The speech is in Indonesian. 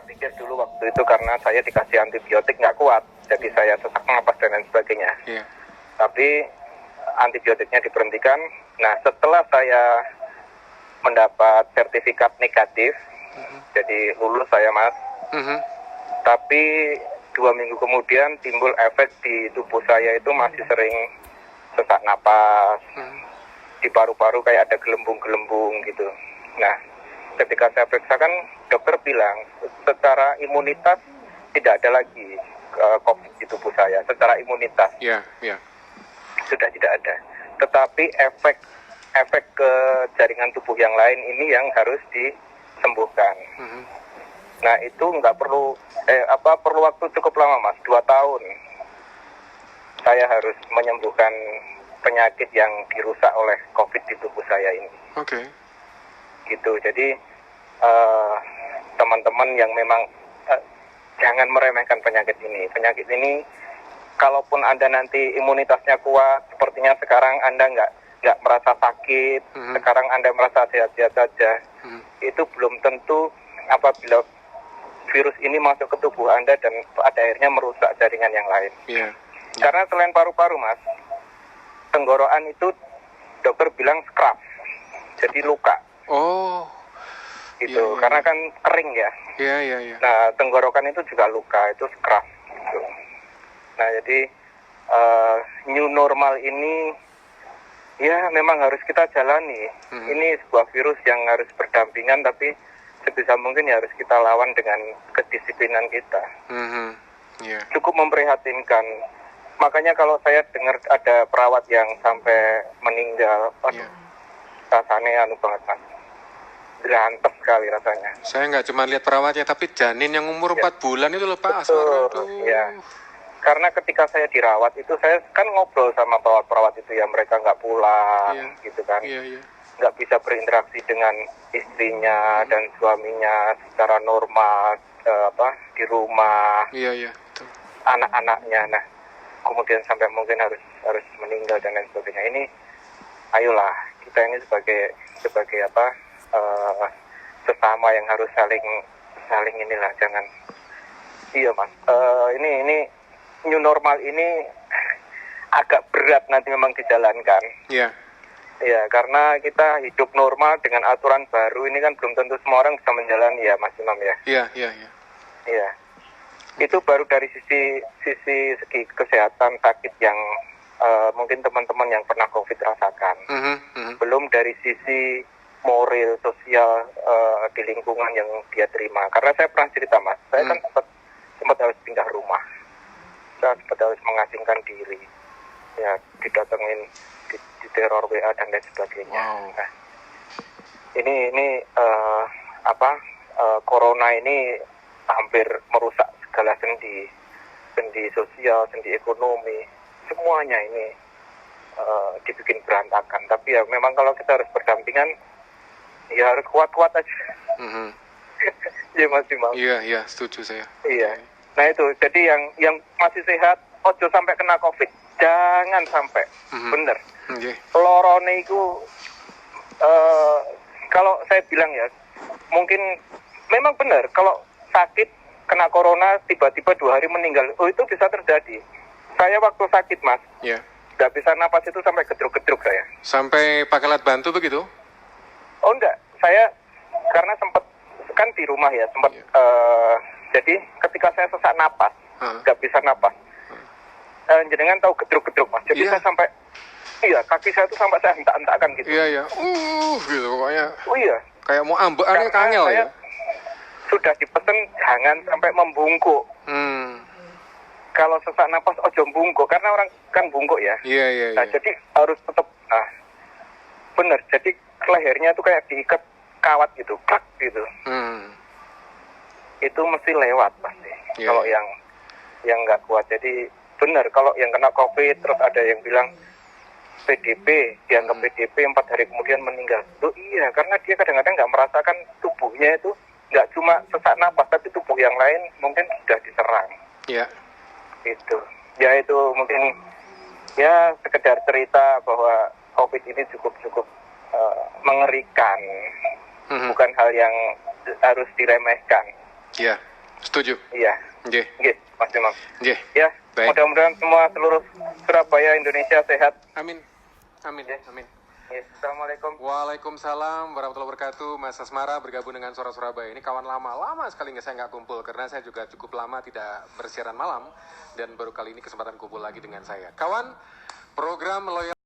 pikir dulu waktu itu karena saya dikasih antibiotik nggak kuat, jadi saya sesak napas dan lain sebagainya. Iya. Tapi antibiotiknya diberhentikan. Nah, setelah saya mendapat sertifikat negatif, jadi lulus saya, Mas. Tapi 2 minggu kemudian timbul efek di tubuh saya itu masih sering sesak napas, di paru-paru kayak ada gelembung-gelembung gitu. Nah, ketika saya periksa kan dokter bilang secara imunitas tidak ada lagi COVID di tubuh saya. Secara imunitas sudah tidak ada. Tetapi efek ke jaringan tubuh yang lain ini yang harus disembuhkan. Nah, itu nggak perlu perlu waktu cukup lama, Mas, 2 tahun. Saya harus menyembuhkan penyakit yang dirusak oleh COVID di tubuh saya ini. Oke. Gitu. Jadi teman-teman yang memang jangan meremehkan penyakit ini. Penyakit ini, kalaupun Anda nanti imunitasnya kuat, sepertinya sekarang Anda nggak merasa sakit, sekarang Anda merasa sehat-sehat saja, itu belum tentu apabila virus ini masuk ke tubuh Anda dan pada akhirnya merusak jaringan yang lain. Karena selain paru-paru, Mas, tenggorokan itu dokter bilang scrap, jadi luka. Oh. Gitu, karena kan kering ya. Nah, tenggorokan itu juga luka, itu scrap. Gitu. Nah, jadi new normal ini ya memang harus kita jalani. Ini sebuah virus yang harus berdampingan, tapi sebisa mungkin ya harus kita lawan dengan kedisiplinan kita. Cukup memprihatinkan. Makanya kalau saya dengar ada perawat yang sampai meninggal, rasanya banget, Mas. Berantas sekali rasanya. Saya nggak cuma lihat perawatnya, tapi janin yang umur 4 bulan itu loh, Pak. Ya. Karena ketika saya dirawat itu, saya kan ngobrol sama perawat-perawat itu ya, mereka nggak pulang, gitu kan. Nggak bisa berinteraksi dengan istrinya dan suaminya secara normal, di rumah. Anak-anaknya. Nah, kemudian sampai mungkin harus meninggal dan lain sebagainya. Ini, ayolah kita ini sebagai sesama yang harus saling inilah, jangan. Iya, Mas. Ini new normal ini agak berat nanti memang dijalankan. Ya, karena kita hidup normal dengan aturan baru ini kan belum tentu semua orang bisa menjalani ya, Mas Imam ya. Iya. Itu baru dari sisi segi kesehatan sakit yang mungkin teman-teman yang pernah COVID rasakan. Belum dari sisi moral, sosial di lingkungan yang dia terima. Karena saya pernah cerita, Mas, saya kan sempat harus pindah rumah. Saya sempat harus mengasingkan diri. Ya, didatengin, di teror WA dan lain sebagainya. Nah, ini corona ini hampir merusak segala sendi sosial, sendi ekonomi, semuanya ini dibikin berantakan. Tapi ya memang kalau kita harus berdampingan, ya harus kuat-kuat aja. Iya, Mas Imam. Iya, setuju saya. Iya. Nah itu, jadi yang masih sehat, ojo sampai kena COVID, jangan sampai. Bener. Lorone itu, kalau saya bilang ya, mungkin memang benar. Kalau sakit kena corona tiba-tiba 2 hari meninggal, itu bisa terjadi. Saya waktu sakit, Mas, nggak bisa napas itu sampai gedruk-gedruk saya. Sampai pakai alat bantu begitu? Oh enggak, saya karena sempat kan di rumah ya, sempat jadi ketika saya sesak napas, nggak bisa napas. Jenengan tahu gedruk-gedruk, Mas. Jadi saya sampai, kaki saya tuh sampai saya hentak-hentakan gitu. Gitu pokoknya. Oh iya. Kayak mau ambekan kangel ya. Sudah dipesen jangan sampai membungkuk. Kalau sesak napas ojo bungkuk, karena orang kan bungkuk ya. Nah, jadi harus tetap, bener. Jadi lehernya tuh kayak diikat kawat gitu, klak gitu. Itu mesti lewat pasti. Kalau yang nggak kuat. Jadi benar, kalau yang kena COVID terus ada yang bilang PDP, dianggap PDP 4 hari kemudian meninggal. Loh iya, karena dia kadang-kadang nggak merasakan tubuhnya itu nggak cuma sesak napas, tapi tubuh yang lain mungkin sudah diserang. Itu. Ya itu mungkin ya sekedar cerita bahwa COVID ini cukup mengerikan, bukan hal yang harus diremehkan. Setuju. Iya. Nggih. Nggih, Mas Imam. Nggih. Ya, Baik. mudah-mudahan semua seluruh Surabaya Indonesia sehat. Amin. Amin. Nggih. Amin. Nggih, Assalamualaikum. Waalaikumsalam warahmatullahi wabarakatuh. Mas Asmara bergabung dengan Suara Surabaya. Ini kawan lama sekali saya nggak kumpul karena saya juga cukup lama tidak bersiaran malam dan baru kali ini kesempatan kumpul lagi dengan saya. Kawan, program loyal